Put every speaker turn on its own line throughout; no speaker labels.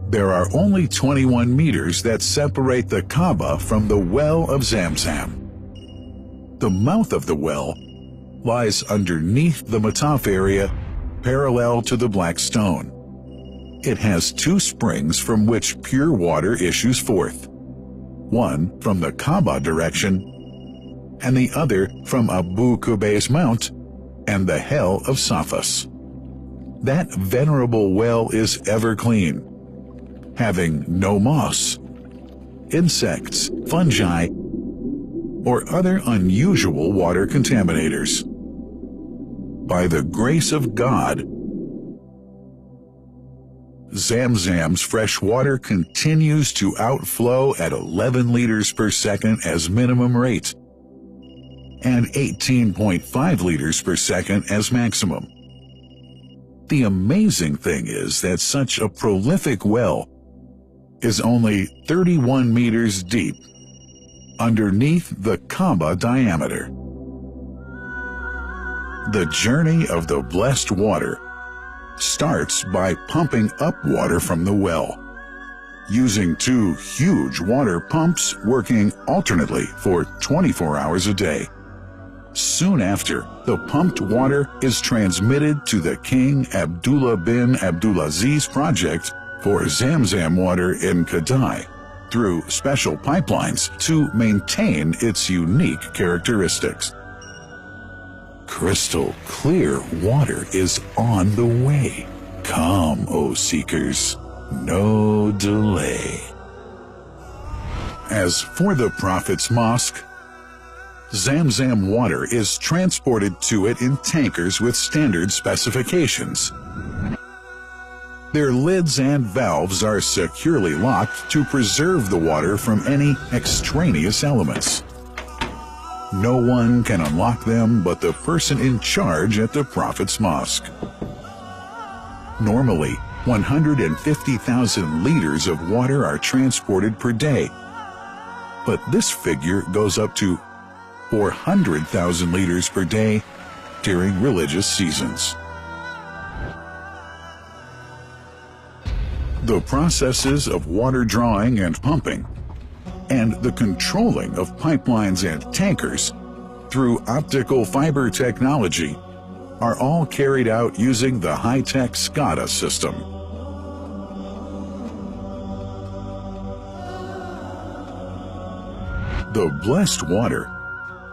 There are only 21 meters that separate the Kaaba from the well of ZamZam. The mouth of the well lies underneath the Mataf area, parallel to the Black Stone. It has two springs from which pure water issues forth, one from the Kaaba direction and the other from Abu Qubay's Mount and the Hell of Safas. That venerable well is ever clean, having no moss, insects, fungi, or other unusual water contaminators. By the grace of God, ZamZam's fresh water continues to outflow at 11 liters per second as minimum rate and 18.5 liters per second as maximum. The amazing thing is that such a prolific well is only 31 meters deep underneath the Kaaba diameter. The journey of the blessed water starts by pumping up water from the well, using two huge water pumps working alternately for 24 hours a day. Soon after, the pumped water is transmitted to the King Abdullah bin Abdulaziz project for ZamZam Water in Kadai through special pipelines to maintain its unique characteristics. Crystal clear water is on the way. Come, O seekers, no delay. As for the Prophet's Mosque, ZamZam water is transported to it in tankers with standard specifications. Their lids and valves are securely locked to preserve the water from any extraneous elements. No one can unlock them but the person in charge at the Prophet's Mosque. Normally, 150,000 liters of water are transported per day, but this figure goes up to 400,000 liters per day during religious seasons. The processes of water drawing and pumping, and the controlling of pipelines and tankers through optical fiber technology are all carried out using the high-tech SCADA system. The blessed water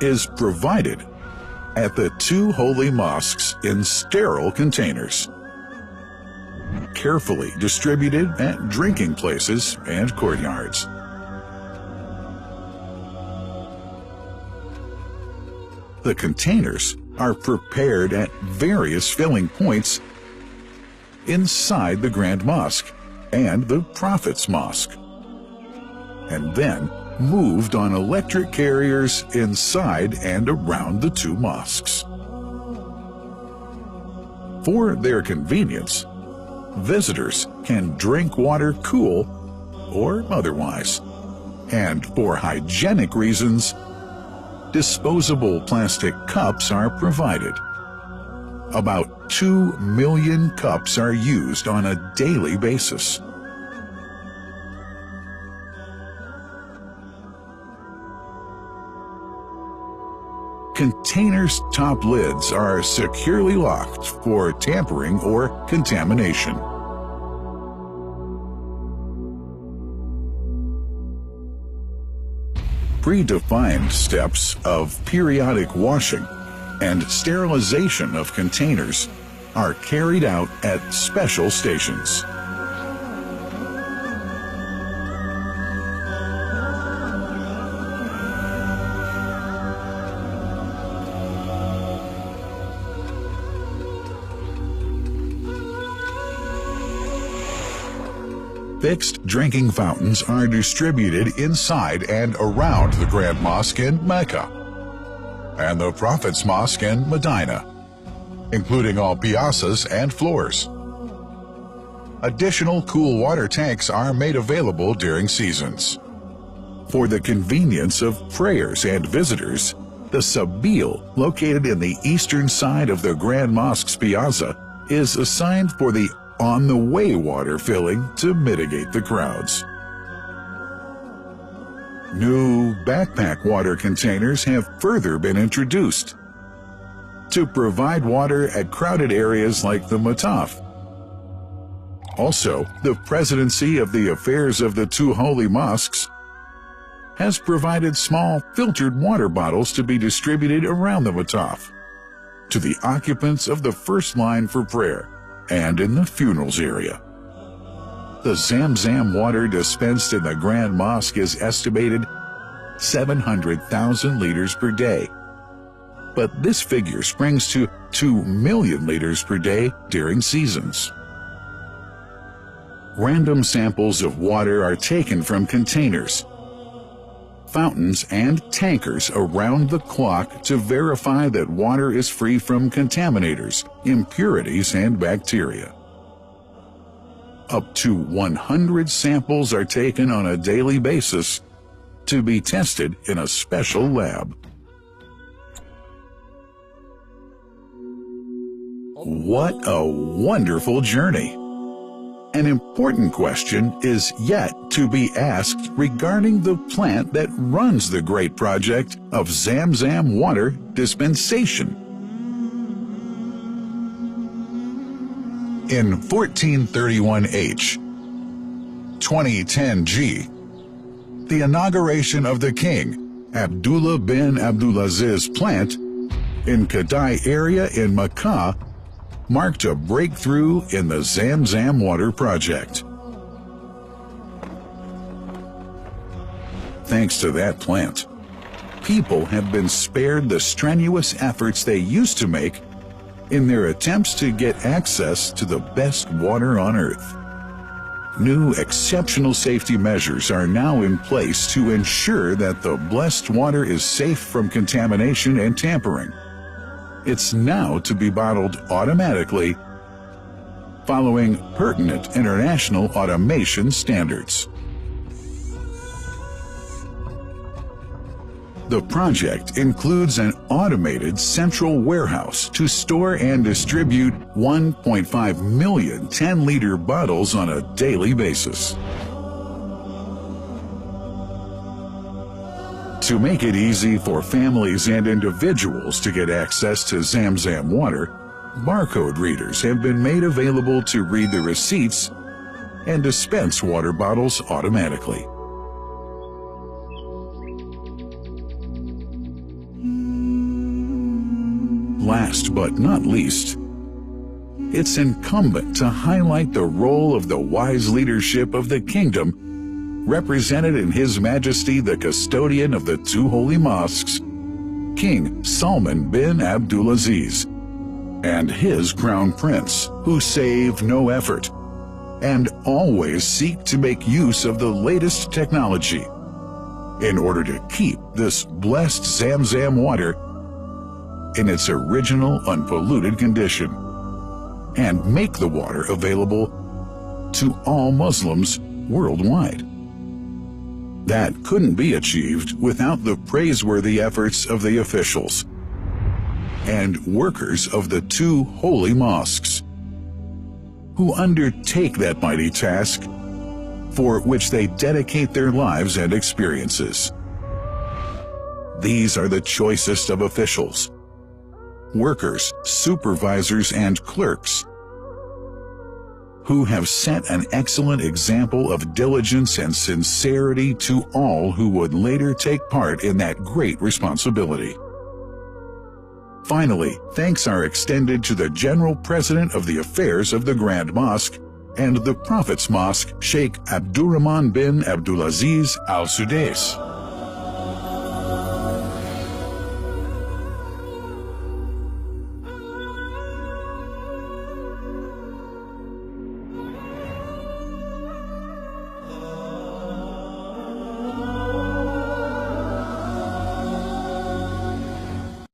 is provided at the two holy mosques in sterile containers, carefully distributed at drinking places and courtyards. The containers are prepared at various filling points inside the Grand Mosque and the Prophet's Mosque, and then moved on electric carriers inside and around the two mosques. For their convenience, visitors can drink water cool or otherwise, and for hygienic reasons, disposable plastic cups are provided. About 2 million cups are used on a daily basis. Containers' top lids are securely locked for tampering or contamination. Predefined steps of periodic washing and sterilization of containers are carried out at special stations. Fixed drinking fountains are distributed inside and around the Grand Mosque in Mecca and the Prophet's Mosque in Medina, including all piazzas and floors. Additional cool water tanks are made available during seasons. For the convenience of prayers and visitors, the Sabil, located in the eastern side of the Grand Mosque's piazza, is assigned for the on-the-way water filling to mitigate the crowds. New backpack water containers have further been introduced to provide water at crowded areas like the Mataf. Also, the Presidency of the Affairs of the Two Holy Mosques has provided small filtered water bottles to be distributed around the Mataf to the occupants of the first line for prayer and in the funerals area. The ZamZam water dispensed in the Grand Mosque is estimated 700,000 liters per day, but this figure springs to 2 million liters per day during seasons. Random samples of water are taken from containers, fountains, and tankers around the clock to verify that water is free from contaminators, impurities, and bacteria. Up to 100 samples are taken on a daily basis to be tested in a special lab. What a wonderful journey! An important question is yet to be asked regarding the plant that runs the great project of ZamZam water dispensation. In 1431H, 2010G, the inauguration of the king, Abdullah bin Abdulaziz plant in Kadai area in Makkah marked a breakthrough in the ZamZam Water project. Thanks to that plant, people have been spared the strenuous efforts they used to make in their attempts to get access to the best water on earth. New exceptional safety measures are now in place to ensure that the blessed water is safe from contamination and tampering. It's now to be bottled automatically following pertinent international automation standards. The project includes an automated central warehouse to store and distribute 1.5 million 10-liter bottles on a daily basis. To make it easy for families and individuals to get access to ZamZam water, barcode readers have been made available to read the receipts and dispense water bottles automatically. Last but not least, it's incumbent to highlight the role of the wise leadership of the kingdom represented in His Majesty the Custodian of the Two Holy Mosques, King Salman bin Abdulaziz, and his Crown Prince, who save no effort and always seek to make use of the latest technology in order to keep this blessed ZamZam water in its original unpolluted condition and make the water available to all Muslims worldwide. That couldn't be achieved without the praiseworthy efforts of the officials and workers of the two holy mosques, who undertake that mighty task for which they dedicate their lives and experiences. These are the choicest of officials, workers, supervisors, and clerks, who have set an excellent example of diligence and sincerity to all who would later take part in that great responsibility. Finally, thanks are extended to the General President of the Affairs of the Grand Mosque and the Prophet's Mosque, Sheikh Abdurrahman bin Abdulaziz Al Sudais.